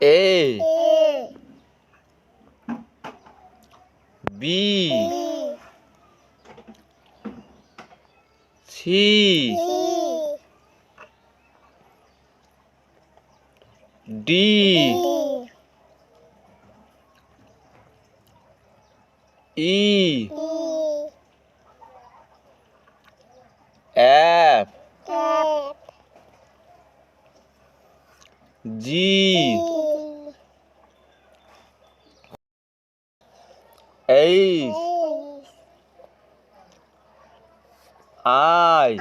A B C D E F G H I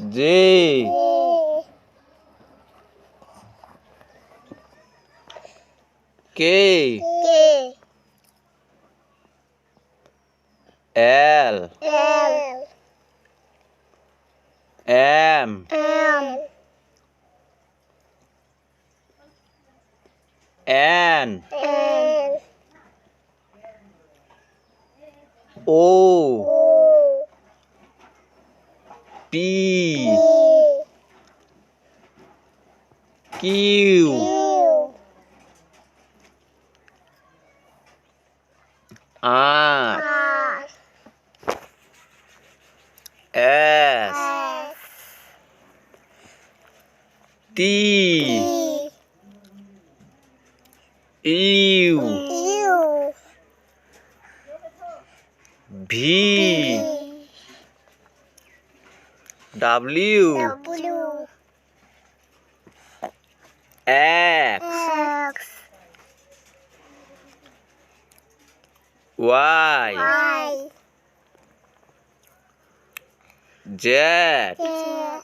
J K L M N O P Q R S T U V W X Y Z